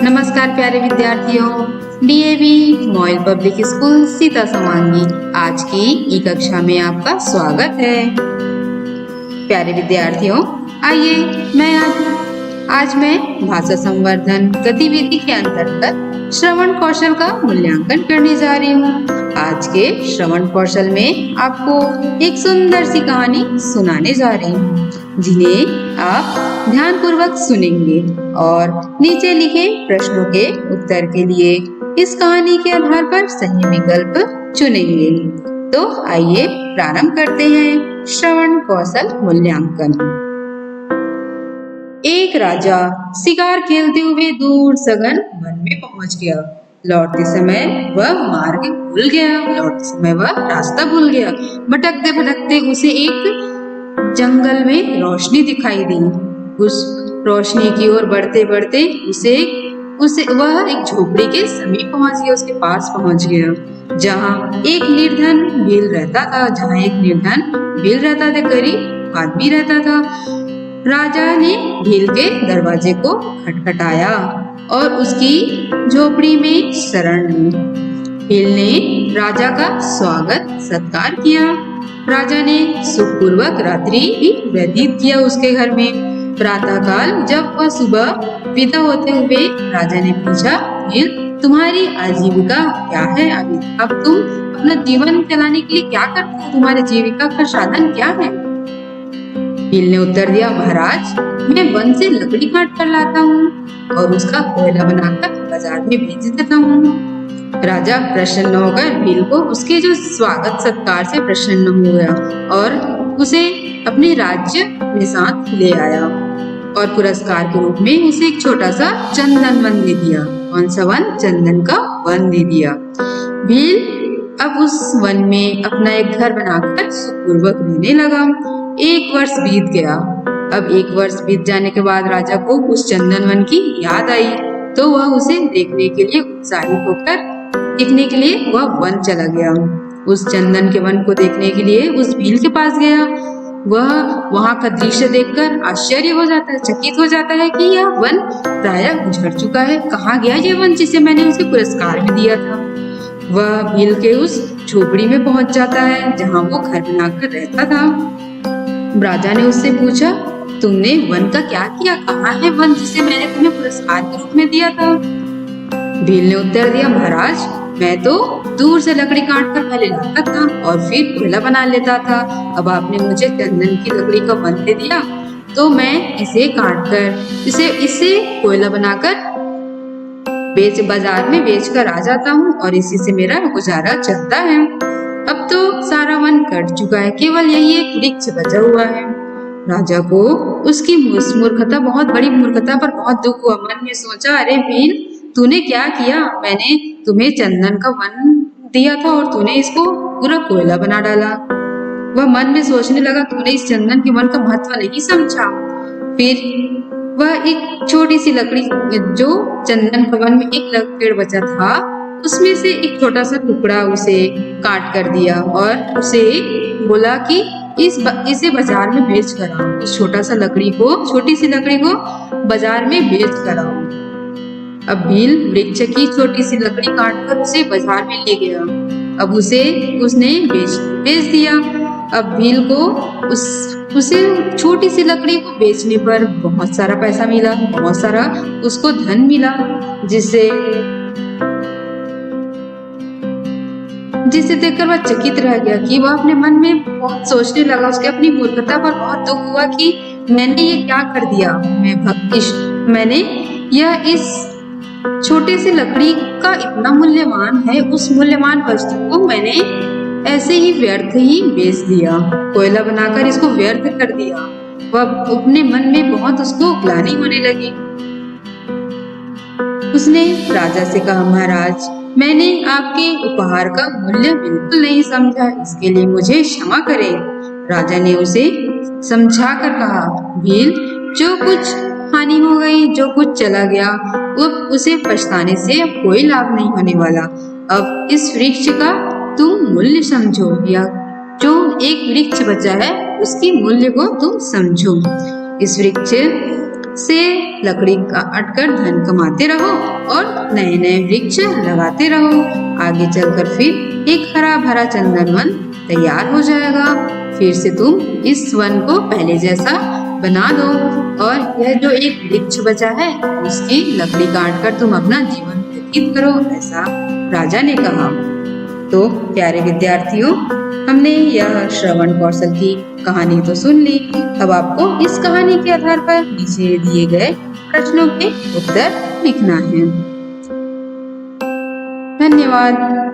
नमस्कार प्यारे विद्यार्थियों, DAV model public school Sita समांगी आज की ई कक्षा में आपका स्वागत है। प्यारे विद्यार्थियों, आइए आज मैं भाषा संवर्धन गतिविधि के अंतर्गत श्रवण कौशल का मूल्यांकन करने जा रही हूँ। आज के श्रवण कौशल में आपको एक सुंदर सी कहानी सुनाने जा रही हूँ, जिन्हें आप ध्यान पूर्वक सुनेंगे और नीचे लिखे प्रश्नों के उत्तर के लिए इस कहानी के आधार पर सही विकल्प चुनेंगे। तो आइए प्रारंभ करते हैं श्रवण कौशल मूल्यांकन। एक राजा शिकार खेलते हुए दूर सघन वन में पहुंच गया। लौटते समय वह मार्ग भूल गया। रास्ता भूल गया। भटकते भटकते उसे एक जंगल में रोशनी दिखाई दी। उस रोशनी की ओर बढ़ते बढ़ते वह एक झोपड़ी के समीप पहुंच गया। उसके पास पहुंच गया जहाँ एक निर्धन भील रहता था। गरीब आदमी रहता था। राजा ने भील के दरवाजे को खटखटाया और उसकी झोपड़ी में शरण ली। भील ने राजा का स्वागत सत्कार किया। राजा ने सुखपूर्वक रात्रि व्यतीत किया उसके घर में। प्रातःकाल जब वह सुबह विदा होते हुए राजा ने पूछा, भील, तुम्हारी आजीविका क्या है? अब तुम अपना जीवन चलाने के लिए क्या करते हो? तुम्हारे जीविका का साधन क्या है? भील ने उत्तर दिया, महाराज, मैं वन से लकड़ी काट कर लाता हूँ और उसका कोयला बनाकर बाजार में बेच देता हूँ। राजा प्रसन्न होकर भील को उसके जो स्वागत सत्कार से प्रसन्न हो गया और उसे अपने राज्य में साथ ले आया और पुरस्कार के रूप में उसे एक छोटा सा चंदन वन दे दिया। कौन सा वन? चंदन का वन दे दिया। भील अब उस वन में अपना एक घर बनाकर सुखपूर्वक रहने लगा। 1 वर्ष बीत गया। अब 1 वर्ष बीत जाने के बाद राजा को उस चंदन वन की याद आई, तो वह उसे देखने के लिए उत्साहित होकर वह वन चला गया। उस चंदन के वन को देखने के लिए उस भील के पास गया। वह वहां का दृश्य देखकर आश्चर्य हो जाता है, चकित हो जाता है कि यह वन प्रायः उजड़ चुका है। कहाँ गया ये वन जिसे मैंने उसे पुरस्कार भी दिया था? वह भील के उस झोपड़ी में पहुंच जाता है जहाँ वो घर बनाकर रहता था। राजा ने उससे पूछा, तुमने वन का क्या किया? कहाँ है वन जिसे मैंने तुम्हें पुरस्कार के रूप में दिया था? भील ने उत्तर दिया, महाराज, मैं तो दूर से लकड़ी काट कर पहले लाता था और फिर कोयला बना लेता था। अब आपने मुझे चंदन की लकड़ी का वन दे दिया, तो मैं इसे काट कर इसे कोयला बनाकर बाजार में बेचकर आ जाता हूँ और इसी से मेरा गुजारा चलता है। अब तो सारा वन कट चुका है, केवल यही एक वृक्ष बचा हुआ है। राजा को उसकी मूर्खता, बहुत बड़ी मूर्खता पर बहुत दुख हुआ। मन में सोचा, अरे भील, तूने क्या किया? मैंने तुम्हें चंदन का वन दिया था और तूने इसको पूरा कोयला बना डाला। वह मन में सोचने लगा, तूने इस चंदन के वन का महत्व नहीं समझा। फिर वह एक छोटी सी लकड़ी, जो चंदन के वन में एक पेड़ बचा था, उसमें से एक छोटा सा टुकड़ा उसे काट कर दिया और उसे बोला कि इसे बाजार में बेच कर आओ। इस छोटी सी लकड़ी को बाजार में बेच कर आओ। अब भील वृक्ष की छोटी सी लकड़ी काटकर उसे बाजार में ले गया। अब उसने बेच दिया। अब भील को उसे छोटी सी लकड़ी को बेचने पर बहुत सारा पैसा मिला, बहुत सारा उसको धन मिला, जिसे देखकर वह चकित रह गया कि वह अपने मन में बहुत सोचने लगा। उसके अपनी मूर्खता पर बहुत दुख हुआ कि मैंने ये क्या कर दिया। मैंने इस छोटे से लकड़ी का इतना मूल्यवान है, उस मूल्यवान वस्तु को मैंने ऐसे ही व्यर्थ ही बेच दिया, कोयला बनाकर इसको व्यर्थ कर दिया। वह अपने मन में बहुत उसको ग्लानि होने लगी। उसने राजा से कहा, महाराज, मैंने आपके उपहार का मूल्य बिल्कुल नहीं समझा, इसके लिए मुझे क्षमा करें। राजा ने उसे समझा कर कहा, भील, जो कुछ हानि हो गई, जो कुछ चला गया, उसे पछताने से अब कोई लाभ नहीं होने वाला। अब इस वृक्ष का तुम मूल्य समझो, या जो एक वृक्ष बचा है उसकी मूल्य को तुम समझो। इस वृक्ष से लकड़ी काटकर धन कमाते रहो और नए नए वृक्ष लगाते रहो। आगे चलकर फिर एक हरा भरा चंदन वन तैयार हो जाएगा। फिर से तुम इस वन को पहले जैसा बना दो और यह जो एक वृक्ष बचा है उसकी लकड़ी काटकर तुम अपना जीवन व्यतीत करो, ऐसा राजा ने कहा। तो प्यारे विद्यार्थियों, हमने यह श्रवण कौशल की कहानी तो सुन ली। अब आपको इस कहानी के आधार पर नीचे दिए गए प्रश्नों के उत्तर लिखना है। धन्यवाद।